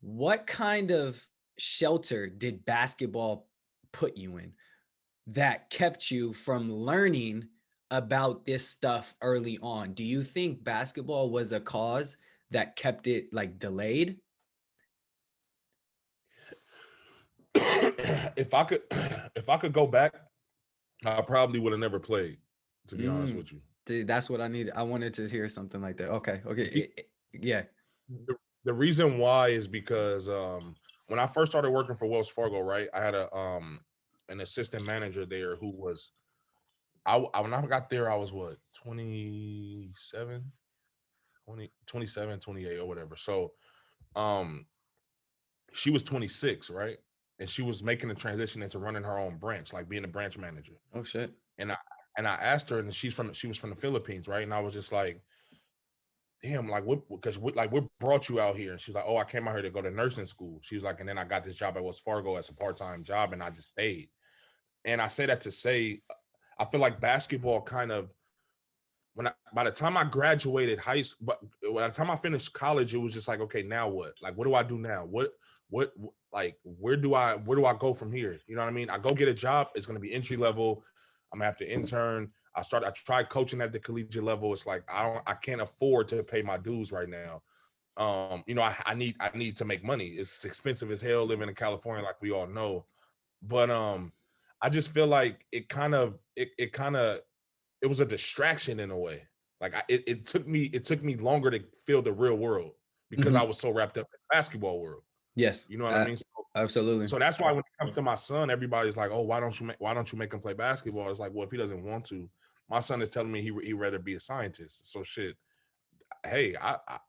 what kind of shelter did basketball put you in that kept you from learning about this stuff early on? Do you think basketball was a cause that kept it like delayed? If I could go back, I probably would have never played, to be honest Mm, with you. that's what I needed. I wanted to hear something like that. Okay. Okay. Yeah. The reason why is because when I first started working for Wells Fargo, right, I had a an assistant manager there who was when I got there, I was what, 27, 27, 28 or whatever. So um she was 26, right? And she was making the transition into running her own branch, like being a branch manager. Oh shit. And I asked her, and she was from the Philippines, right? And I was just like, damn, like what? Because what brought you out here? And she's like, oh, I came out here to go to nursing school. She was like, and then I got this job at Wells Fargo as a part-time job, and I just stayed. And I say that to say, I feel like basketball kind of by the time I graduated high school, but by the time I finished college, it was just like, okay, now what? Like, what do I do now? What like where do I go from here? You know what I mean? I go get a job. It's gonna be entry level. I'm gonna have to intern. I tried coaching at the collegiate level. It's like I can't afford to pay my dues right now. I need to make money. It's expensive as hell living in California, like we all know. But I just feel like it was a distraction in a way. Like it took me longer to feel the real world because I Hmm. was so wrapped up in the basketball world. Yes. You know what I mean? Absolutely. So that's why when it comes to my son, everybody's like, "Oh, why don't you make him play basketball?" It's like, well, if he doesn't want to, my son is telling me he'd rather be a scientist. So shit. Hey,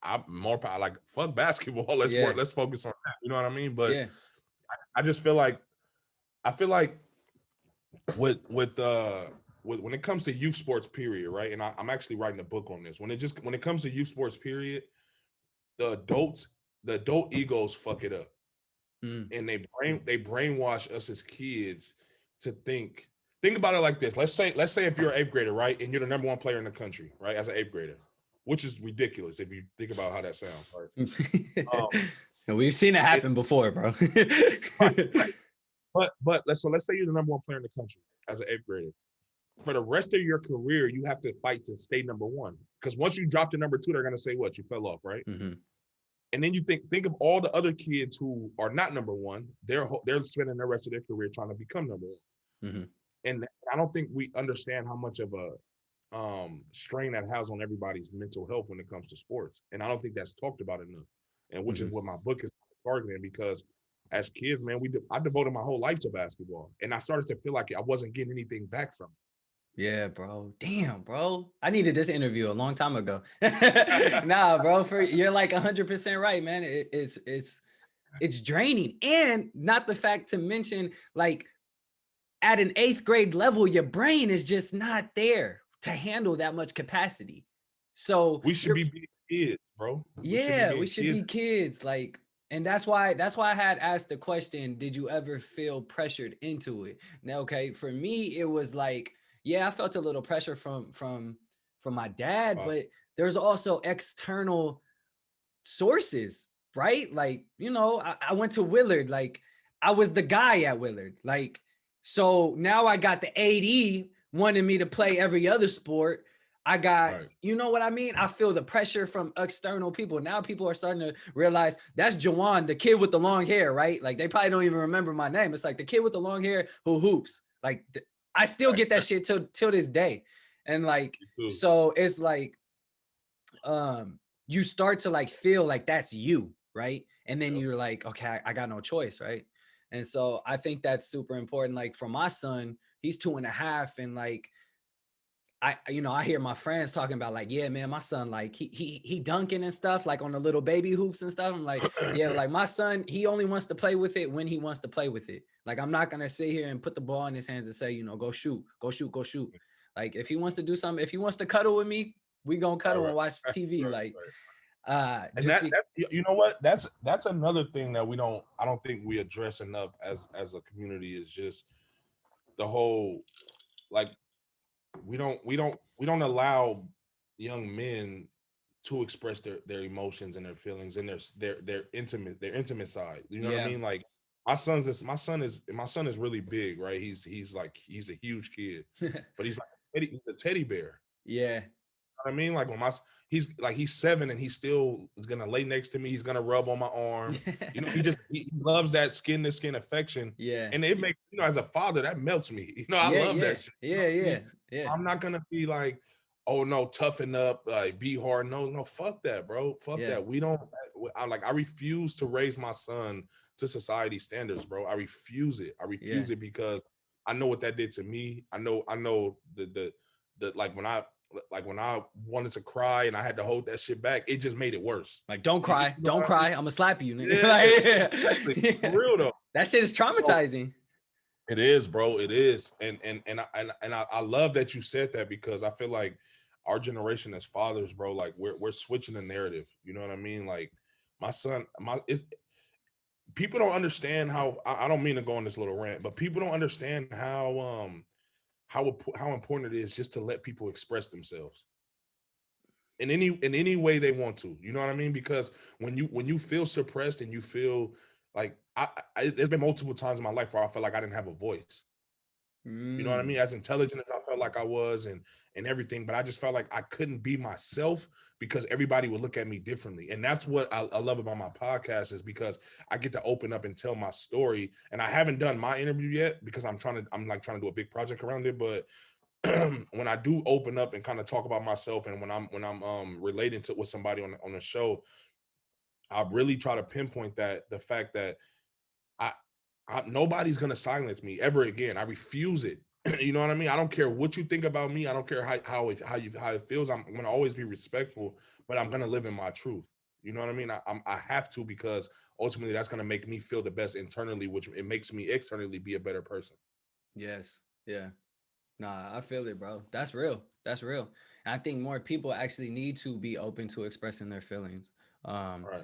I'm more like fuck basketball. Let's Yeah. work. Let's focus on that. You know what I mean? But Yeah. I just feel like with when it comes to youth sports period, right? And I'm actually writing a book on this. When it comes to youth sports period, the adult egos fuck it up, Mm. and they brainwash us as kids to think about it like this. Let's say if you're an eighth grader, right, and you're the number one player in the country, right, as an eighth grader, which is ridiculous if you think about how that sounds, right? Um, We've seen it it happen before, bro. right, right. But let's say you're the number one player in the country as an eighth grader. For the rest of your career, you have to fight to stay number one. Because once you drop to number two, they're gonna say what? You fell off, right? Hmm. And then you think of all the other kids who are not number one. They're spending the rest of their career trying to become number one. Hmm. And I don't think we understand how much of a strain that has on everybody's mental health when it comes to sports. And I don't think that's talked about enough. And which is Hmm. what my book is targeting, because as kids, man, I devoted my whole life to basketball, and I started to feel like I wasn't getting anything back from Yeah, bro. Damn, bro. I needed this interview a long time ago. it. Nah, bro. You're like 100% right, man. It's draining, and not the fact to mention, like at an eighth grade level, your brain is just not there to handle that much capacity. So We should you're be being kids, bro. We should be Yeah, we being should kids. be kids. Like, and that's why I had asked the question, did you ever feel pressured into it? Now, okay, for me, it was like, yeah, I felt a little pressure from my dad, Uh, but there's also external sources, right? Like, I went to Willard, like I was the guy at Willard. Like, so now I got the AD wanting me to play every other sport. I got, right. you know what I mean? I feel the pressure from external people. Now people are starting to realize that's Juwan, the kid with the long hair, right? Like they probably don't even remember my name. It's like the kid with the long hair who hoops. Like I still Right. get that shit till this day. And like, Me too. so it's like, you start to like feel like that's you, right? And then Yep. you're like, okay, I got no choice, right? And so I think that's super important. Like for my son, he's 2.5, and like I hear my friends talking about like, yeah, man, my son, like he dunking and stuff, like on the little baby hoops and stuff. I'm like, yeah, like my son, he only wants to play with it when he wants to play with it. Like I'm not gonna sit here and put the ball in his hands and say, go shoot, go shoot, go shoot. Like if he wants to do something, if he wants to cuddle with me, we gonna Right, cuddle right, and watch TV. right, Like right. And just be that's you know what? That's another thing that I don't think we address enough as a community, is just the whole, like, we don't allow young men to express their emotions and their feelings and their intimate side. You know what I Yeah. mean? Like my son is really big, right? He's a huge kid, but he's a teddy bear. Yeah. What I mean, like he's 7 and he still is gonna lay next to me. He's gonna rub on my arm. You know, he loves that skin to skin affection, Yeah. and it makes, as a father, that melts me. I Yeah. love Yeah. that shit. You know Yeah. what I Yeah. mean? Yeah. I'm not gonna be like, oh no, toughen up, like be hard. No, no, fuck that, bro. Fuck Yeah. that. We don't. I refuse to raise my son to society standards, bro. I refuse it. I Yeah. refuse it because I know what that did to me. I know the like when I wanted to cry and I had to hold that shit back, it just made it worse. Like, don't You cry. know Don't what I mean? cry. I'm gonna slap you, nigga. Yeah, Like, exactly. For yeah. real though. That shit is So traumatizing. it is, bro. It is, and I love that you said that because I feel like our generation as fathers, bro, like we're switching the narrative. You know what I mean? Like my son, people don't understand how. I don't mean to go on this little rant, but people don't understand how important it is just to let people express themselves in any way they want to. You know what I mean? Because when you feel suppressed and you feel like there's been multiple times in my life where I felt like I didn't have a voice. You know what I Mm. mean? As intelligent as I felt like I was and everything, but I just felt like I couldn't be myself because everybody would look at me differently. And that's what I love about my podcast is because I get to open up and tell my story. And I haven't done my interview yet because I'm like trying to do a big project around it. But when I do open up and kind of talk about myself and when I'm relating to with somebody on the show, I really try to pinpoint that the fact that I, nobody's gonna silence me ever again. I refuse it. You know what I mean? I don't care what you think about me. I don't care how it feels. I'm gonna always be respectful, but I'm gonna live in my truth. You know what I mean? I have to because ultimately that's gonna make me feel the best internally, which it makes me externally be a better person. Yes. Yeah. Nah, I feel it, bro. That's real. That's real. And I think more people actually need to be open to expressing their feelings. Right.